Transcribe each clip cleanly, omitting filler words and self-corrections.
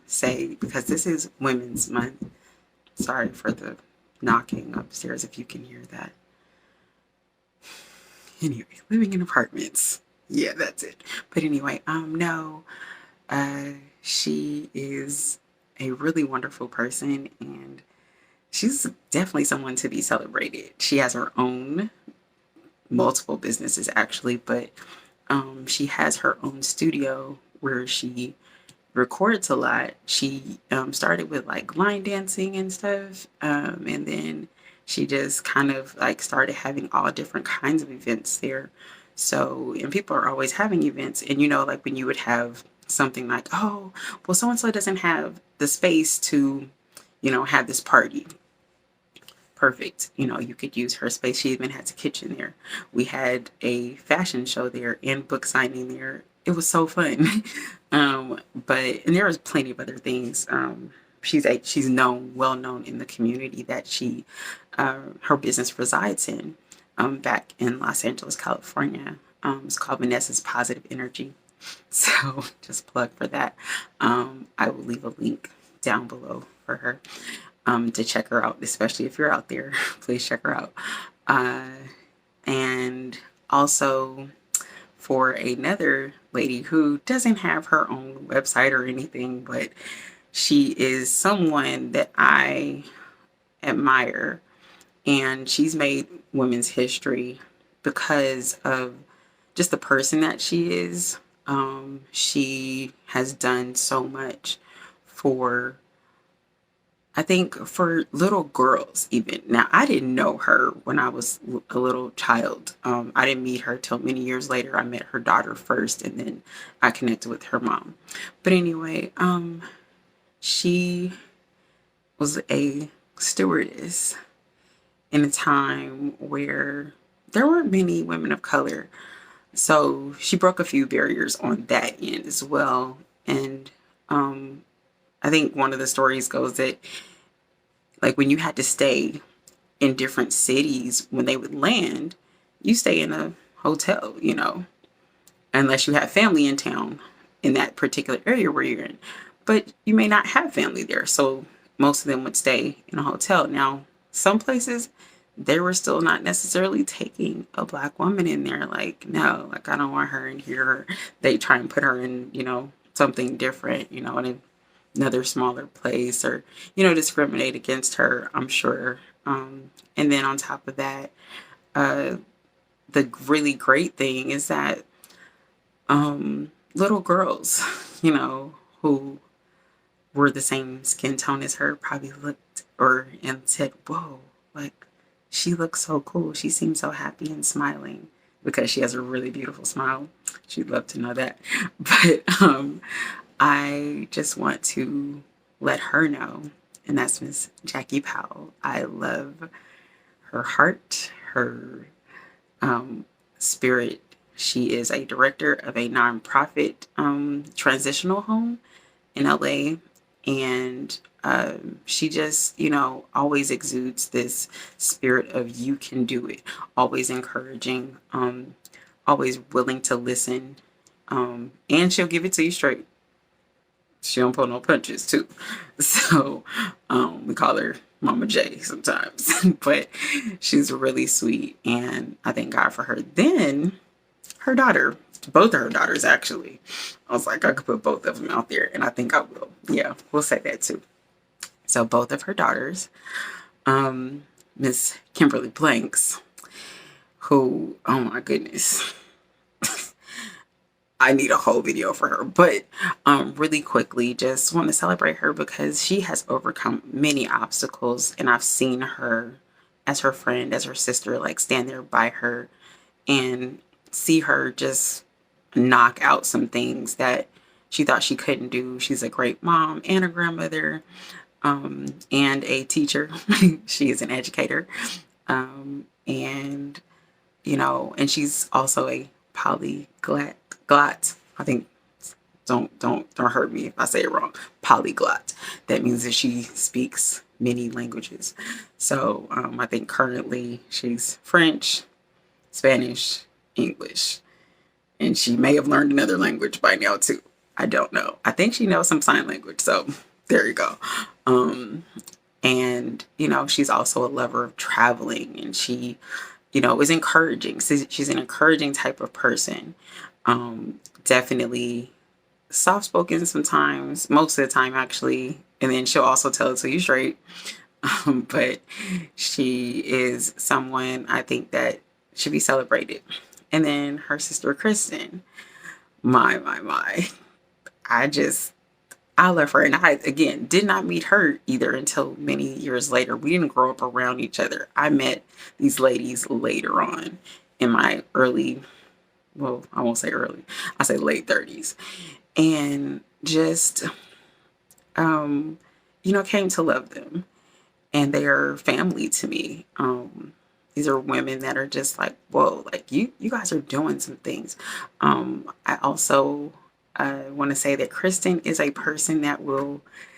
say, because this is Women's Month, sorry for the knocking upstairs if you can hear that. Anyway, living in apartments. Yeah, that's it. But anyway, no, uh, she is a really wonderful person, and she's definitely someone to be celebrated. She has her own multiple businesses actually, but she has her own studio where she records a lot. She started with like line dancing and stuff, and then she just kind of like started having all different kinds of events there. So, and people are always having events, and like when you would have something like, oh, well, so and so doesn't have the space to, have this party. Perfect. You could use her space. She even has a kitchen there. We had a fashion show there and book signing there. It was so fun. But and there was plenty of other things. She's well known in the community that her business resides in, back in Los Angeles, California. It's called Vanessa's Positive Energy. So just plug for that. I will leave a link down below for her, to check her out, especially if you're out there. Please check her out. Uh, and also for another lady who doesn't have her own website or anything, but she is someone that I admire, and she's made women's history because of just the person that she is. She has done so much for, I think, for little girls even. Now, I didn't know her when I was a little child. I didn't meet her till many years later. I met her daughter first, and then I connected with her mom. But anyway, she was a stewardess in a time where there weren't many women of color. So she broke a few barriers on that end as well. And I think one of the stories goes that, like, when you had to stay in different cities when they would land, you stay in a hotel, unless you have family in town in that particular area where you're in. But you may not have family there. So most of them would stay in a hotel. Now, some places, they were still not necessarily taking a black woman in there. Like, no, like, I don't want her in here. They try and put her in, something different, in another smaller place, or, discriminate against her, I'm sure. And then on top of that, uh, the really great thing is that little girls, who were the same skin tone as her probably looked or and said, whoa, like, she looks so cool. She seems so happy and smiling because she has a really beautiful smile. She'd love to know that. But I just want to let her know, and that's Miss Jackie Powell. I love her heart, her spirit. She is a director of a nonprofit transitional home in LA, and she just, always exudes this spirit of you can do it, always encouraging, always willing to listen, and she'll give it to you straight. She don't pull no punches too. So we call her Mama J sometimes, but she's really sweet, and I thank God for her. Then her daughter, both of her daughters actually. I was like, I could put both of them out there, and I think I will. Yeah, we'll say that too. So both of her daughters, Miss Kimberly Blanks, who, oh my goodness, I need a whole video for her. But really quickly, just want to celebrate her because she has overcome many obstacles, and I've seen her as her friend, as her sister, like stand there by her and see her just knock out some things that she thought she couldn't do. She's a great mom and a grandmother, and a teacher. She is an educator, and and she's also a polyglot. I think, don't hurt me if I say it wrong. Polyglot. That means that she speaks many languages. So I think currently she's French, Spanish, English, and she may have learned another language by now too. I don't know. I think she knows some sign language. So there you go. And, she's also a lover of traveling, and she, is encouraging. She's an encouraging type of person. Definitely soft spoken sometimes, most of the time, actually. And then she'll also tell it to you straight. But she is someone I think that should be celebrated. And then her sister, Kristen, my. I just, I love her. And I, again, did not meet her either until many years later. We didn't grow up around each other. I met these ladies later on in my early, well, I won't say early, I say late 30s. And just, came to love them. And they are family to me. These are women that are just like, whoa, like you guys are doing some things. I also want to say that Kristen is a person that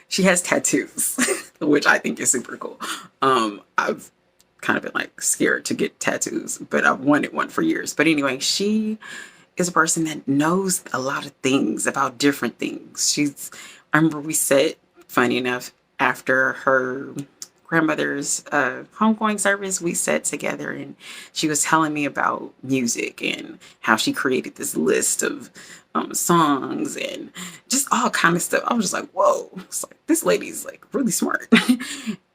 she has tattoos, which I think is super cool. I've kind of been like scared to get tattoos, but I've wanted one for years. But anyway, she is a person that knows a lot of things about different things. I remember we sat, funny enough, after her grandmother's homegoing service, we sat together and she was telling me about music and how she created this list of songs and just all kind of stuff. I was just like, whoa, it's like, this lady's like really smart.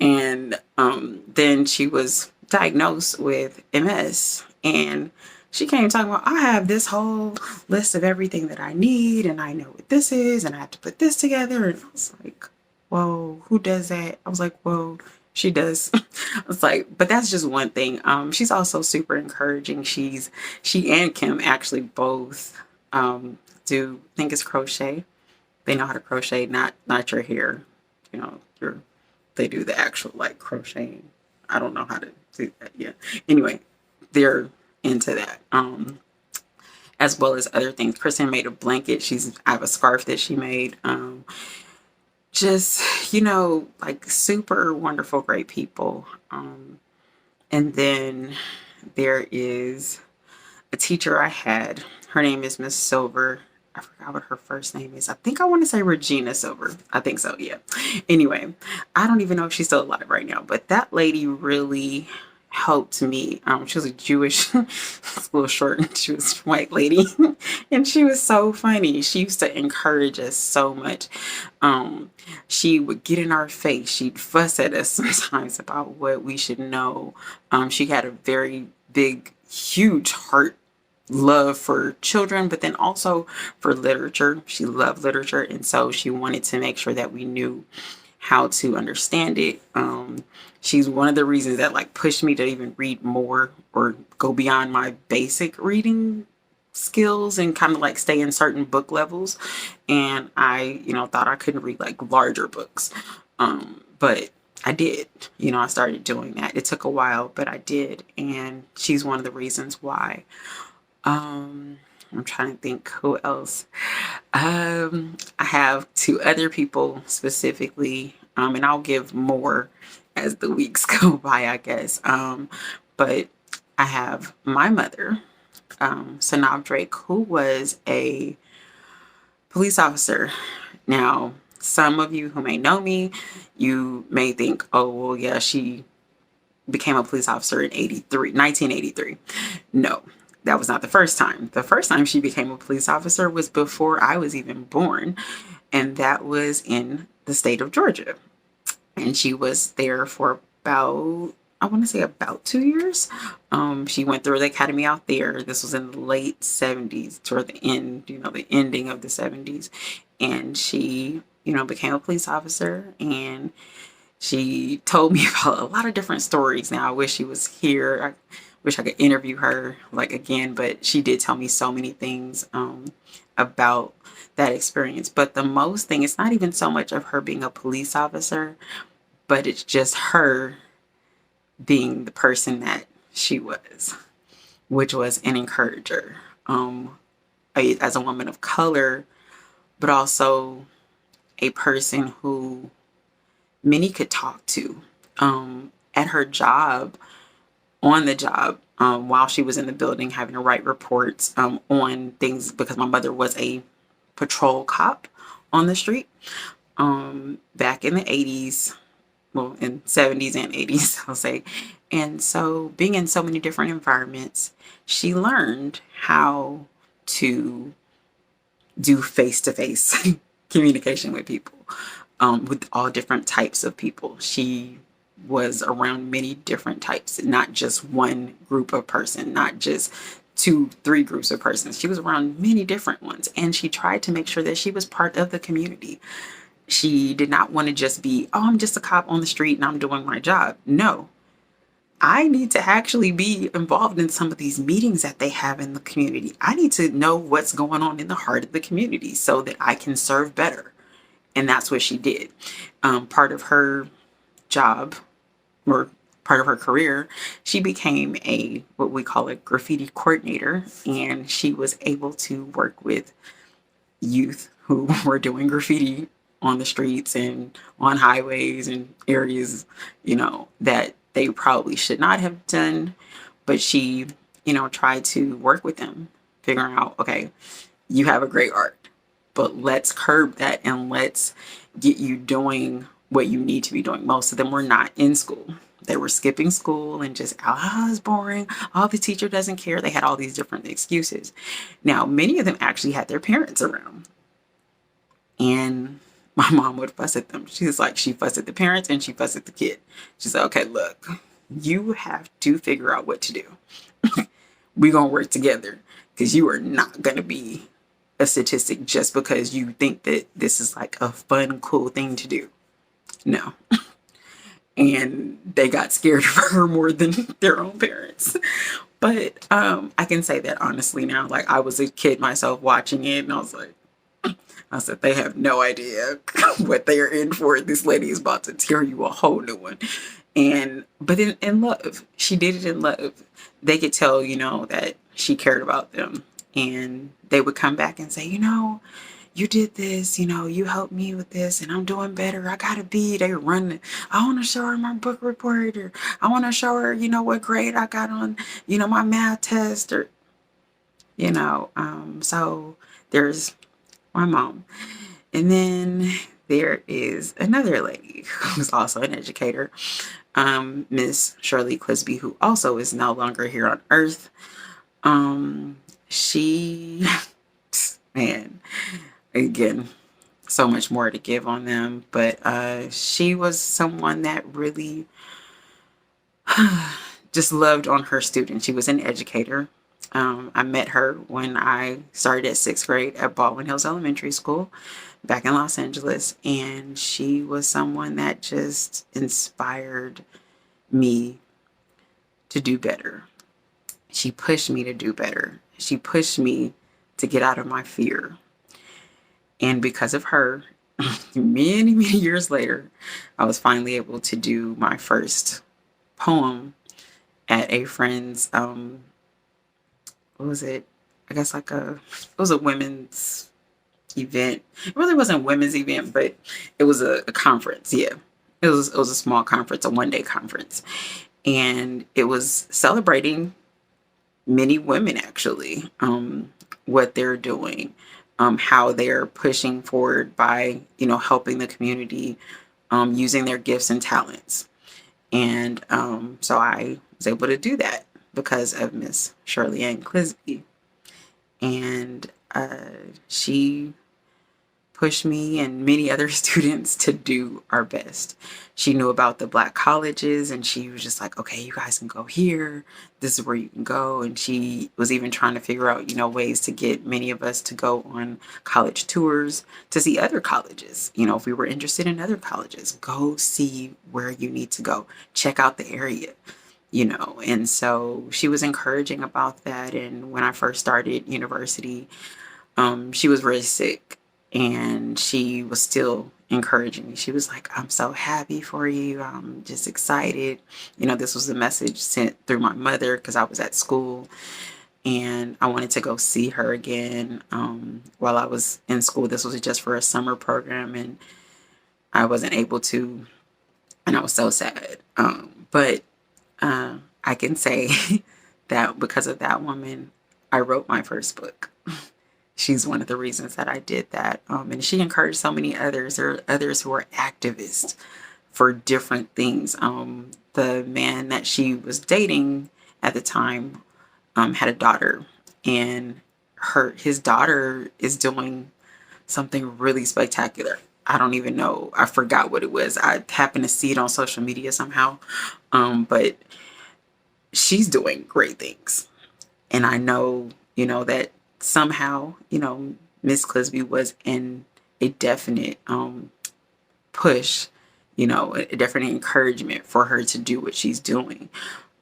And then she was diagnosed with MS, and she came talking about, I have this whole list of everything that I need, and I know what this is, and I have to put this together. And I was like, whoa, who does that? I was like, whoa, she does. I was like, but that's just one thing. She's also super encouraging. She and Kim actually both do, I think it's crochet. They know how to crochet, not your hair. They do the actual like crocheting. I don't know how to do that yet. Anyway, they're into that. As well as other things. Kristen made a blanket. I have a scarf that she made. Just, like super wonderful, great people. And then there is a teacher I had. Her name is Miss Silver. I forgot what her first name is. I think I want to say Regina Silver. I think so, yeah. Anyway, I don't even know if she's still alive right now, but that lady really helped me. She was a Jewish, a little short, Jewish white lady, and she was so funny. She used to encourage us so much. She would get in our face. She'd fuss at us sometimes about what we should know. She had a very big, huge heart, love for children, but then also for literature. She loved literature, and so she wanted to make sure that we knew how to understand it. She's one of the reasons that like pushed me to even read more or go beyond my basic reading skills and kind of like stay in certain book levels. And I, thought I couldn't read like larger books. But I did. I started doing that. It took a while, but I did. And she's one of the reasons why. I'm trying to think who else. I have two other people specifically, and I'll give more as the weeks go by, I guess. But I have my mother, Sanab Drake, who was a police officer. Now, some of you who may know me, you may think, oh, well, yeah, she became a police officer in 1983. No, that was not the first time. The first time she became a police officer was before I was even born, and that was in the state of Georgia. And she was there for about, I want to say about 2 years. She went through the academy out there. This was in the late 70s, toward the end, the ending of the 70s. And she, became a police officer, and she told me about a lot of different stories. Now, I wish she was here. I wish I could interview her like again, but she did tell me so many things about that experience. But the most thing, it's not even so much of her being a police officer, but it's just her being the person that she was, which was an encourager, as a woman of color, but also a person who many could talk to at her job, on the job, while she was in the building, having to write reports on things, because my mother was a patrol cop on the street back in the 80s, well, in 70s and 80s, I'll say. And so being in so many different environments, she learned how to do face-to-face communication with people, with all different types of people. She was around many different types, not just one group of person, not just two, three groups of persons. She was around many different ones, and she tried to make sure that she was part of the community. She did not want to just be, oh, I'm just a cop on the street and I'm doing my job. No, I need to actually be involved in some of these meetings that they have in the community. I need to know what's going on in the heart of the community so that I can serve better. And that's what she did. Part of her job, or part of her career, she became a what we call a graffiti coordinator, and she was able to work with youth who were doing graffiti on the streets and on highways and areas, that they probably should not have done. But she, tried to work with them, figuring out, okay, you have a great art, but let's curb that and let's get you doing what you need to be doing. Most of them were not in school. They were skipping school and just, oh, it's boring. Oh, the teacher doesn't care. They had all these different excuses. Now, many of them actually had their parents around. And my mom would fuss at them. She's like, she fussed at the parents and she fussed at the kid. She said, okay, look, you have to figure out what to do. We're going to work together because you are not going to be a statistic just because you think that this is like a fun, cool thing to do. No. And they got scared of her more than their own parents. But I can say that honestly now, like I was a kid myself watching it and I said, they have no idea what they are in for. This lady is about to tear you a whole new one. But in love, she did it in love. They could tell, that she cared about them. And they would come back and say, you did this, you helped me with this and I'm doing better. I got a B. They run. I want to show her my book report, or I want to show her, what grade I got on, my math test, or, so there's my mom. And then there is another lady who's also an educator, Miss Shirley Clisby, who also is no longer here on earth. She, man, again, so much more to give on them, but she was someone that really just loved on her students. She was an educator. I met her when I started at 6th grade at Baldwin Hills Elementary School back in Los Angeles, and she was someone that just inspired me to do better. She pushed me to do better. She pushed me to get out of my fear. And because of her, many, many years later, I was finally able to do my first poem at a friend's, what was it? I guess it was a women's event. It really wasn't a women's event, but it was a conference. Yeah, it was a small conference, a 1-day conference. And it was celebrating many women, actually, what they're doing, how they're pushing forward by, helping the community, using their gifts and talents. And so I was able to do that because of Miss Shirley Ann Clisby. And she pushed me and many other students to do our best. She knew about the Black colleges and she was just like, okay, you guys can go here. This is where you can go. And she was even trying to figure out, ways to get many of us to go on college tours to see other colleges. If we were interested in other colleges, go see where you need to go. Check out the area. And so she was encouraging about that. And when I first started university, she was really sick and she was still encouraging me. She was like, I'm so happy for you. I'm just excited. This was a message sent through my mother because I was at school and I wanted to go see her again while I was in school. This was just for a summer program and I wasn't able to, and I was so sad. But I can say that because of that woman, I wrote my first book. she's one of the reasons that I did that. And she encouraged so many others. There are others who are activists for different things. The man that she was dating at the time had a daughter, and his daughter is doing something really spectacular. I don't even know. I forgot what it was. I happened to see it on social media somehow. But she's doing great things. And I know, that somehow, Miss Clisby was in a definite push, a definite encouragement for her to do what she's doing.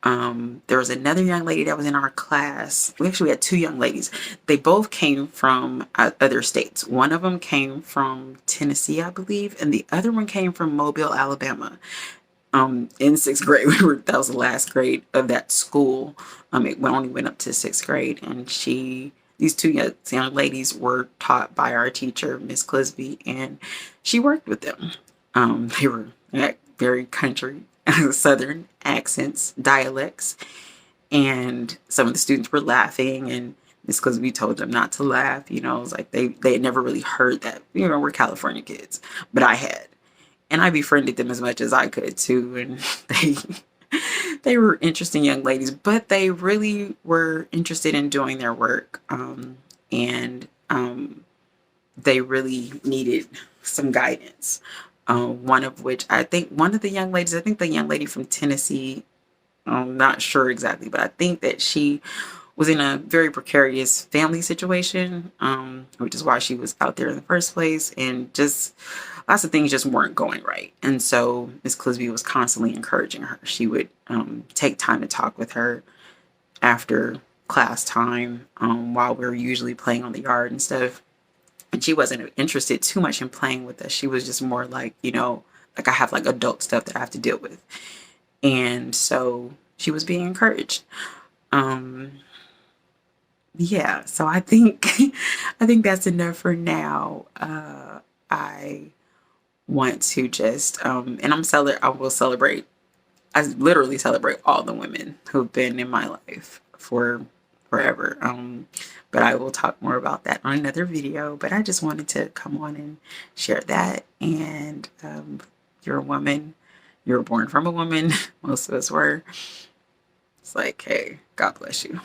There was another young lady that was in our class. We actually had two young ladies. They both came from other states. One of them came from Tennessee, I believe, and the other one came from Mobile, Alabama. In sixth grade, that was the last grade of that school. It only went up to sixth grade, and these two young ladies were taught by our teacher, Miss Clisby, and she worked with them. They were very country, southern accents, dialects, and some of the students were laughing, and Miss Clisby told them not to laugh. It was like they had never really heard that. We're California kids, but I had. And I befriended them as much as I could too. And they were interesting young ladies, but they really were interested in doing their work. And they really needed some guidance. One of which I think the young lady from Tennessee, I'm not sure exactly, but I think that she was in a very precarious family situation, which is why she was out there in the first place, and just lots of things just weren't going right. And so Miss Clisby was constantly encouraging her. She would take time to talk with her after class time, while we were usually playing on the yard and stuff. And she wasn't interested too much in playing with us. She was just more like, like I have like adult stuff that I have to deal with. And so she was being encouraged. Yeah, so I think I think that's enough for now. I want to just and I will celebrate. I literally celebrate all the women who've been in my life for forever. But I will talk more about that on another video. But I just wanted to come on and share that. And you're a woman. You were born from a woman. Most of us were. It's like, hey, God bless you.